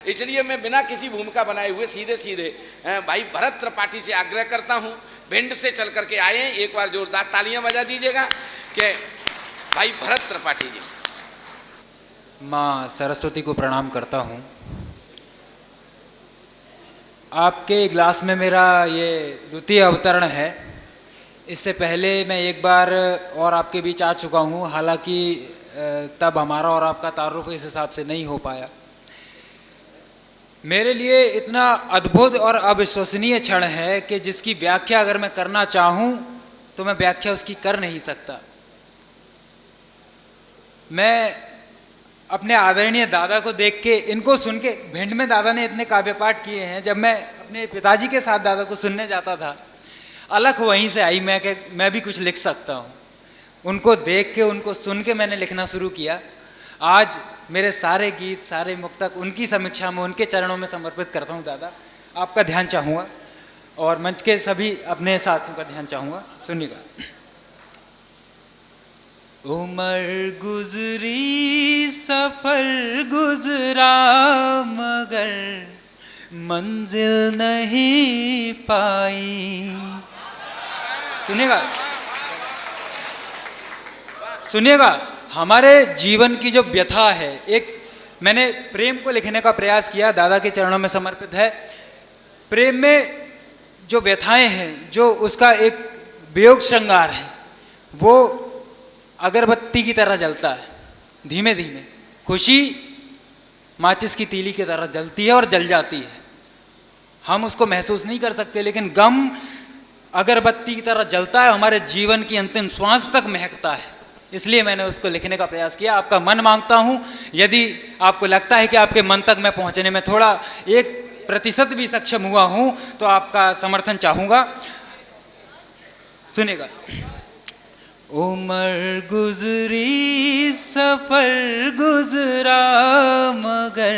इसलिए मैं बिना किसी भूमिका बनाए हुए सीधे सीधे भाई भरत त्रिपाठी से आग्रह करता हूँ, भिंड से चल करके आए हैं, एक बार जोरदार तालियां बजा दीजिएगा कि भाई भरत त्रिपाठी जी। माँ सरस्वती को प्रणाम करता हूँ। आपके ग्लास में मेरा ये द्वितीय अवतरण है। इससे पहले मैं एक बार और आपके बीच आ चुका हूँ, हालांकि तब हमारा और आपका तारुफ इस हिसाब से नहीं हो पाया। मेरे लिए इतना अद्भुत और अविश्वसनीय क्षण है कि जिसकी व्याख्या अगर मैं करना चाहूँ तो मैं व्याख्या उसकी कर नहीं सकता। मैं अपने आदरणीय दादा को देख के, इनको सुन के, भिंड में दादा ने इतने काव्य पाठ किए हैं, जब मैं अपने पिताजी के साथ दादा को सुनने जाता था, अलख वहीं से आई मैं भी कुछ लिख सकता हूँ। उनको देख के, उनको सुन के मैंने लिखना शुरू किया। आज मेरे सारे गीत, सारे मुक्तक उनकी समीक्षा में, उनके चरणों में समर्पित करता हूँ। दादा, आपका ध्यान चाहूँगा और मंच के सभी अपने साथियों का ध्यान चाहूँगा। सुनिएगा। उम्र गुजरी सफर गुजरा मगर मंजिल नहीं पाई। सुनिएगा, हमारे जीवन की जो व्यथा है, एक मैंने प्रेम को लिखने का प्रयास किया, दादा के चरणों में समर्पित है। प्रेम में जो व्यथाएं हैं, जो उसका एक वियोग श्रृंगार है, वो अगरबत्ती की तरह जलता है, धीमे धीमे। खुशी माचिस की तीली की तरह जलती है और जल जाती है, हम उसको महसूस नहीं कर सकते, लेकिन गम अगरबत्ती की तरह जलता है, हमारे जीवन की अंतिम श्वास तक महकता है। इसलिए मैंने उसको लिखने का प्रयास किया। आपका मन मांगता हूं, यदि आपको लगता है कि आपके मन तक मैं पहुंचने में थोड़ा 1% भी सक्षम हुआ हूं, तो आपका समर्थन चाहूंगा। सुनिएगा। उम्र गुजरी सफर गुजरा मगर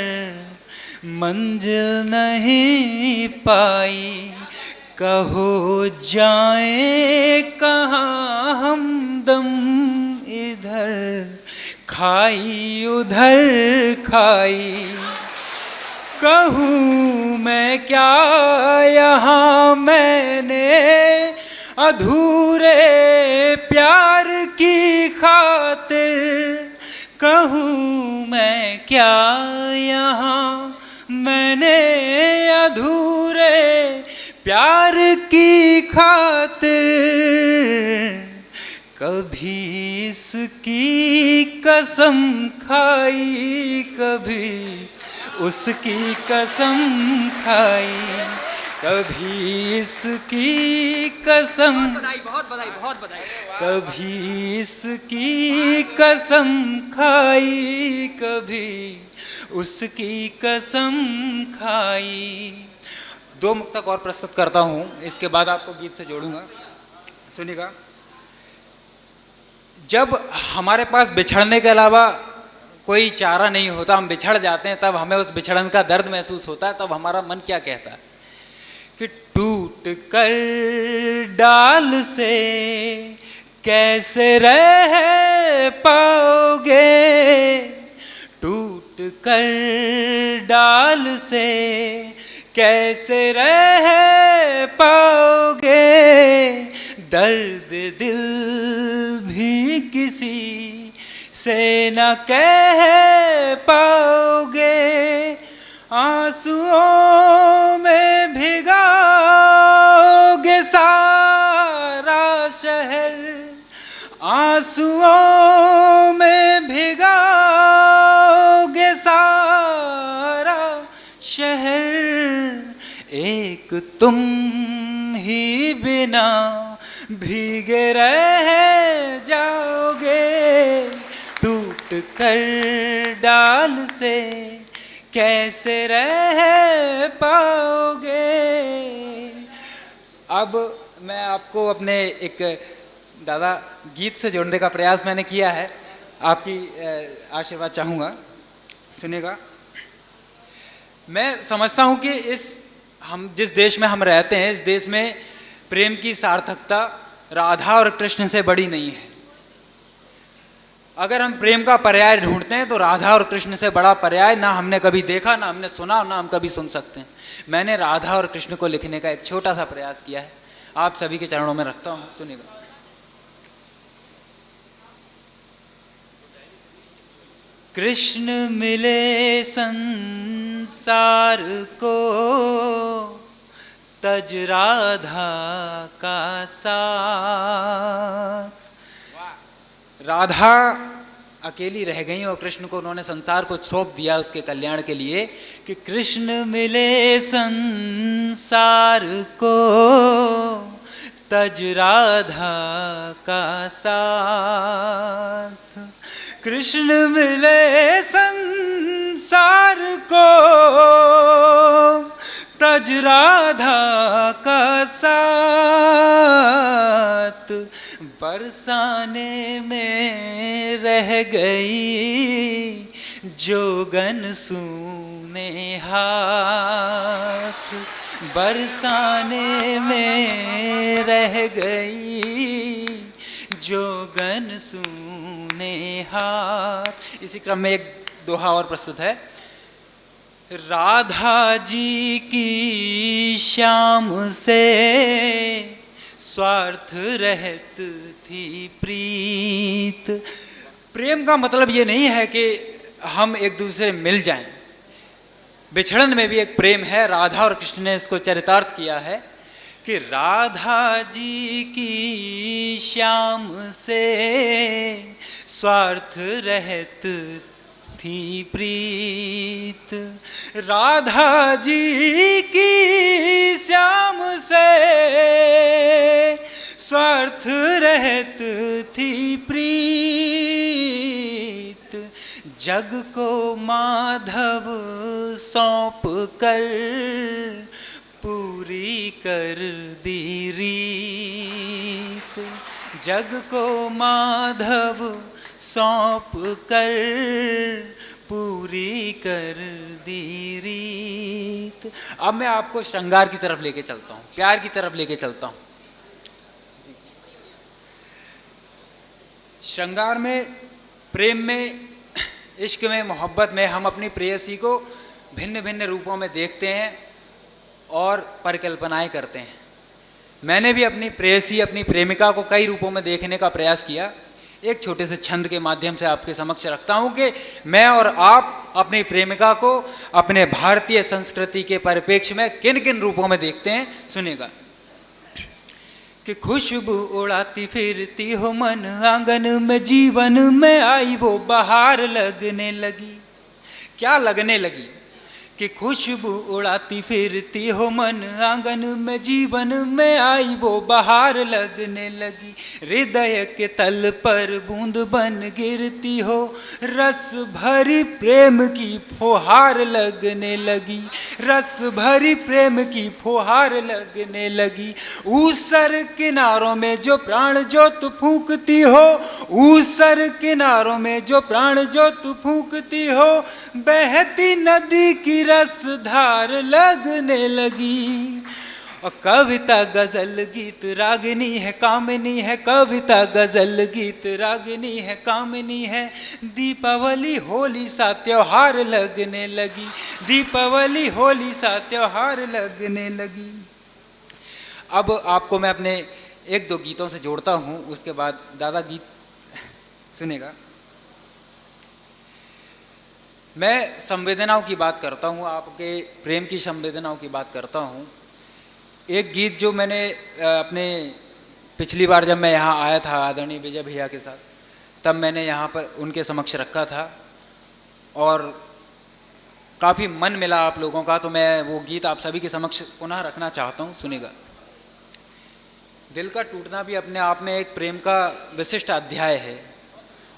मंजिल नहीं पाई, कहो जाए कहाँ हमदम, इधर खाई उधर खाई। कहूँ मैं क्या यहाँ मैंने अधूरे प्यार की खातिर, कहूँ मैं क्या यहाँ मैंने अधूरे प्यार की खातिर। कभी इसकी कसम खाई, कभी उसकी कसम खाई, कभी इसकी कसम, बहुत बधाई, कभी इसकी कसम खाई, कभी उसकी कसम खाई। 2 मुक्तक और प्रस्तुत करता हूँ, इसके बाद आपको गीत से जोड़ूंगा। सुनिएगा। जब हमारे पास बिछड़ने के अलावा कोई चारा नहीं होता, हम बिछड़ जाते हैं, तब हमें उस बिछड़न का दर्द महसूस होता है। तब हमारा मन क्या कहता है कि टूट कर डाल से कैसे रह पाओगे, टूट कर डाल से कैसे रह पाओगे, दर्द दिल भी किसी से न कह पाओगे। आंसुओं में भिगाओगे सारा शहर, आंसुओं में भिगाओगे सारा शहर। एक तुम ही बिना भीगे रह जाओगे, टूट कर डाल से कैसे रह पाओगे। अब मैं आपको अपने एक दादा गीत से जोड़ने का प्रयास मैंने किया है, आपकी आशीर्वाद चाहूँगा। सुनिएगा। मैं समझता हूँ कि हम जिस देश में हम रहते हैं, इस देश में प्रेम की सार्थकता राधा और कृष्ण से बड़ी नहीं है। अगर हम प्रेम का पर्याय ढूंढते हैं तो राधा और कृष्ण से बड़ा पर्याय ना हमने कभी देखा, ना हमने सुना, ना हम कभी सुन सकते हैं। मैंने राधा और कृष्ण को लिखने का एक छोटा सा प्रयास किया है, आप सभी के चरणों में रखता हूँ, सुनिएगा। कृष्ण मिले संसार को, तज राधा का साथ। राधा अकेली रह गई और कृष्ण को उन्होंने संसार को सौंप दिया उसके कल्याण के लिए, कि कृष्ण मिले संसार को, तज राधा का साथ। कृष्ण मिले संसार को, तज राधा का साथ। बरसाने में रह गई जोगन सूने हाथ। बरसाने में रह गई जोगन सूने हाथ। इसी क्रम में एक दोहा और प्रस्तुत है। राधा जी की श्याम से स्वार्थ रहत थी प्रीत। प्रेम का मतलब ये नहीं है कि हम एक दूसरे मिल जाएं, बिछड़न में भी एक प्रेम है। राधा और कृष्ण ने इसको चरितार्थ किया है कि राधा जी की श्याम से स्वार्थ रहत थी प्रीत। राधा जी की श्याम से स्वार्थ रहत थी प्रीत। जग को माधव सौंप कर पूरी कर दी रीत। जग को माधव सौंप कर पूरी कर दी रीत। अब मैं आपको श्रृंगार की तरफ लेके चलता हूँ, प्यार की तरफ लेके चलता हूँ। श्रृंगार में, प्रेम में, इश्क में, मोहब्बत में हम अपनी प्रेयसी को भिन्न भिन्न रूपों में देखते हैं और परिकल्पनाएं करते हैं। मैंने भी अपनी प्रेयसी, अपनी प्रेमिका को कई रूपों में देखने का प्रयास किया। एक छोटे से छंद के माध्यम से आपके समक्ष रखता हूं कि मैं और आप अपनी प्रेमिका को अपने भारतीय संस्कृति के परिप्रेक्ष्य में किन किन रूपों में देखते हैं, सुनिएगा। कि खुशबू उड़ाती फिरती हो मन आंगन में, जीवन में आई वो बहार लगने लगी। क्या लगने लगी? कि खुशबू उड़ाती फिरती हो मन आंगन में, जीवन में आई वो बहार लगने लगी। हृदय के तल पर बूंद बन गिरती हो, रस भरी प्रेम की फुहार लगने लगी। रस भरी प्रेम की फुहार लगने लगी। ऊसर किनारों में जो प्राण ज्योत फूंकती हो, ऊसर किनारों में जो प्राण ज्योत फूंकती हो, बहती नदी की रसधार लगने लगी। और कविता गजल गीत रागिनी है, कामिनी है। कविता गजल गीत रागिनी है, कामिनी है। दीपावली होली सा त्योहार लगने लगी। दीपावली होली सा त्योहार लगने लगी। अब आपको मैं अपने एक दो गीतों से जोड़ता हूँ, उसके बाद दादा गीत सुनेगा। मैं संवेदनाओं की बात करता हूँ, आपके प्रेम की संवेदनाओं की बात करता हूँ। एक गीत जो मैंने अपने पिछली बार जब मैं यहाँ आया था आदरणीय विजय भैया के साथ, तब मैंने यहाँ पर उनके समक्ष रखा था और काफ़ी मन मिला आप लोगों का, तो मैं वो गीत आप सभी के समक्ष पुनः रखना चाहता हूँ, सुनिएगा। दिल का टूटना भी अपने आप में एक प्रेम का विशिष्ट अध्याय है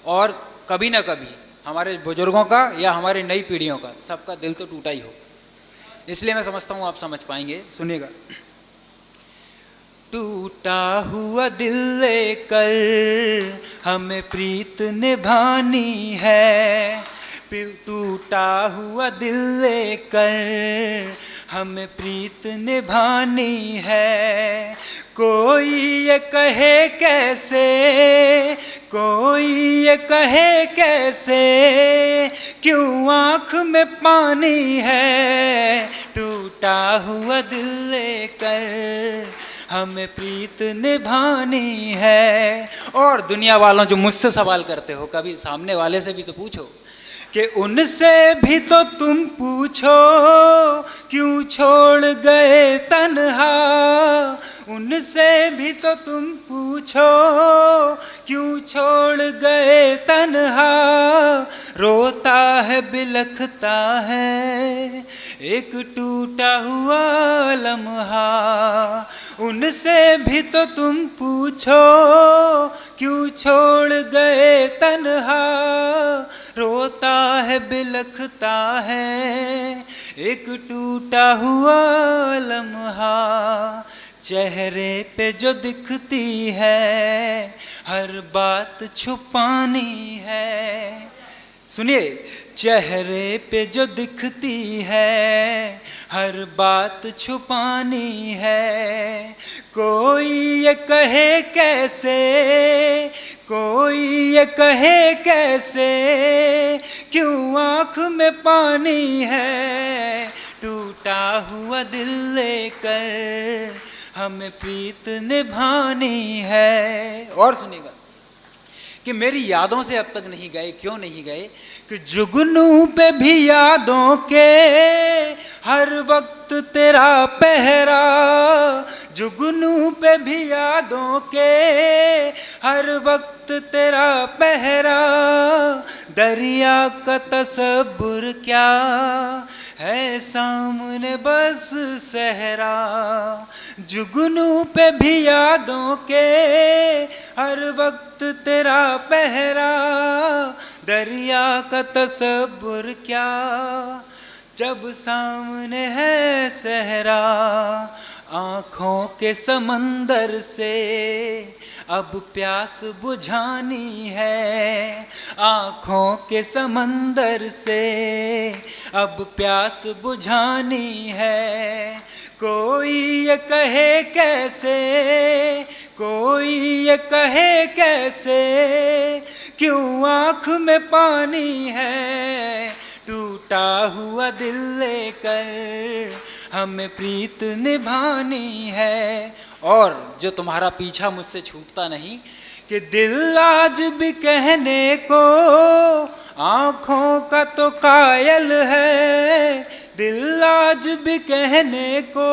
और कभी ना कभी हमारे बुजुर्गों का या हमारी नई पीढ़ियों का, सबका दिल तो टूटा ही हो। इसलिए मैं समझता हूँ आप समझ पाएंगे, सुनिएगा। टूटा हुआ दिल लेकर हमें प्रीत निभानी है, टूटा हुआ दिल लेकर हमें प्रीत निभानी है। कोई ये कहे कैसे, कोई ये कहे कैसे, क्यों आँख में पानी है। टूटा हुआ दिल लेकर हमें प्रीत निभानी है। और दुनिया वालों जो मुझसे सवाल करते हो, कभी सामने वाले से भी तो पूछो कि उनसे भी तो तुम पूछो क्यों छोड़ गए तन्हा। उनसे भी तो तुम पूछो क्यों छोड़ गए तन्हा। रोता है बिलखता है एक टूटा हुआ लम्हा। उनसे भी तो तुम पूछो क्यों छोड़ गए तन्हा। रोता है बिलखता है एक टूटा हुआ लम्हा। चेहरे पे जो दिखती है हर बात छुपानी है। सुनिए, चेहरे पे जो दिखती है हर बात छुपानी है। कोई ये कहे कैसे, कोई ये कहे कैसे, क्यों आँख में पानी है। टूटा हुआ दिल लेकर हमें प्रीत निभानी है। और सुनिएगा कि मेरी यादों से अब तक नहीं गए। क्यों नहीं गए? कि जुगनू पे भी यादों के हर वक्त तेरा पहरा। जुगनू पे भी यादों के हर वक्त तेरा पहरा। दरिया का तसब्बुर क्या है सामने बस सहरा। जुगनू पे भी यादों के हर वक्त तेरा पहरा। दरिया का तसब्बुर क्या जब सामने है सहरा। आँखों के समंदर से अब प्यास बुझानी है। आँखों के समंदर से अब प्यास बुझानी है। कोई ये कहे कैसे, कोई ये कहे कैसे, क्यों आँख में पानी है। टूटा हुआ दिल लेकर हमें प्रीत निभानी है। और जो तुम्हारा पीछा मुझसे छूटता नहीं कि दिल आज भी कहने को आँखों का तो कायल है। दिल आज भी कहने को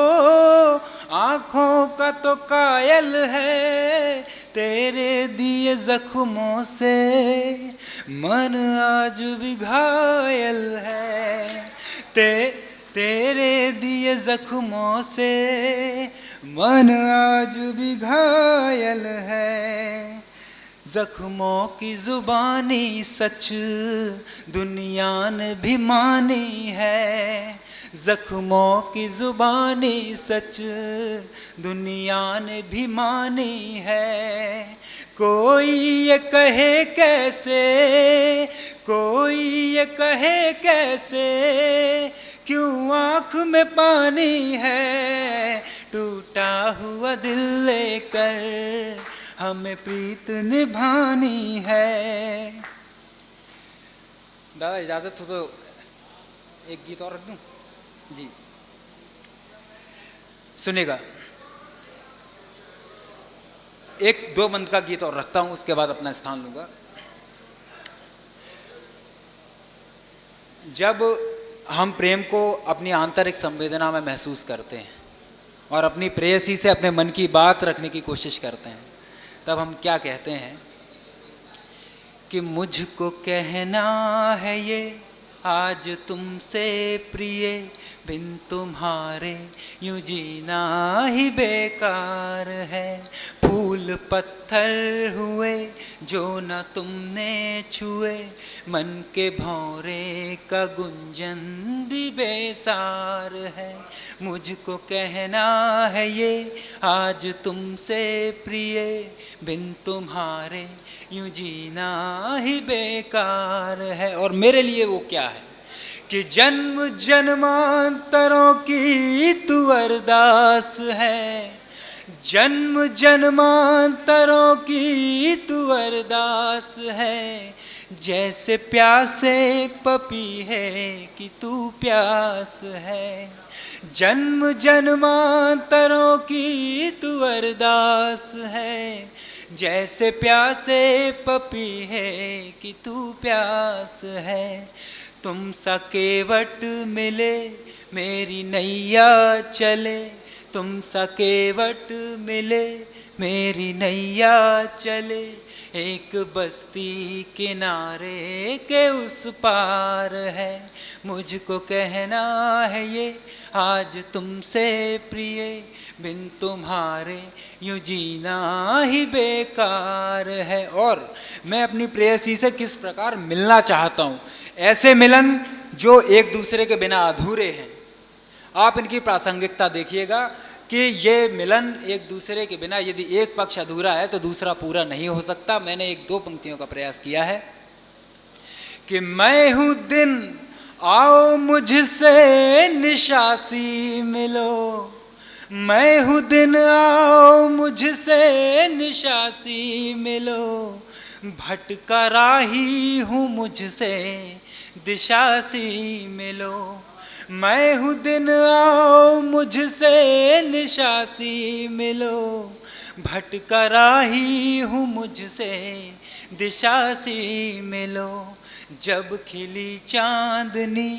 आँखों का तो कायल है। तेरे दिए जख्मों से मन आज भी घायल है। तेरे दिए जख्मों से मन आज भी घायल है। जख्मों की जुबानी सच दुनिया ने भी मानी है। जख्मों की जुबानी सच दुनिया ने भी मानी है। कोई ये कहे कैसे, कोई ये कहे कैसे, क्यों आँख में पानी है। टूटा हुआ दिल लेकर हमें प्रीत निभानी है। दादा इजाज़त हो तो एक गीत और रख दूं? जी सुनिएगा, एक दो बंद का गीत और रखता हूं, उसके बाद अपना स्थान लूंगा। जब हम प्रेम को अपनी आंतरिक संवेदना में महसूस करते हैं और अपनी प्रेयसी से अपने मन की बात रखने की कोशिश करते हैं, तब हम क्या कहते हैं कि मुझको कहना है ये आज तुमसे प्रिय, बिन तुम्हारे यूं जीना ही बेकार है। फूल पत्थर हुए जो न तुमने छुए, मन के भौरे का गुंजन भी बेसार है। मुझको कहना है ये आज तुमसे प्रिय, बिन तुम्हारे यूं जीना ही बेकार है। और मेरे लिए वो क्या है कि जन्म जन्मांतरों की तू अरदास है, जन्म जन्मांतरों की तू अरदास है। जैसे प्यासे पपीहे की तू प्यास है, जन्म जन्मांतरों की तू अरदास है। जैसे प्यासे पपीहे की तू प्यास है। तुम सा केवट मिले मेरी नैया चले, तुम सा केवट मिले मेरी नैया चले। एक बस्ती किनारे के उस पार है, मुझको कहना है ये आज तुमसे प्रिय, बिन तुम्हारे यूं जीना ही बेकार है। और मैं अपनी प्रेयसी से किस प्रकार मिलना चाहता हूँ, ऐसे मिलन जो एक दूसरे के बिना अधूरे हैं। आप इनकी प्रासंगिकता देखिएगा कि ये मिलन एक दूसरे के बिना, यदि एक पक्ष अधूरा है तो दूसरा पूरा नहीं हो सकता। मैंने एक दो पंक्तियों का प्रयास किया है कि मैं हूँ दिन आओ मुझसे निशासी मिलो, मैं हूँ दिन आओ मुझसे निशासी मिलो। भटका राही हूँ मुझसे दिशा सी मिलो, मैं हूँ दिन आओ मुझसे निशा सी मिलो। भटका राही हूँ मुझसे दिशा सी मिलो। जब खिली चांदनी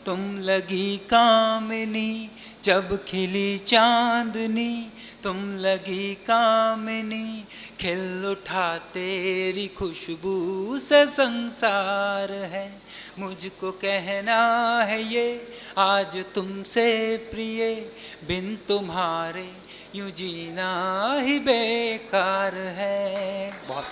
तुम लगी कामिनी, जब खिली चांदनी तुम लगी कामिनी। खिल उठा तेरी खुशबू से संसार है, मुझको कहना है ये आज तुमसे प्रिय, बिन तुम्हारे यूं जीना ही बेकार है। बहुत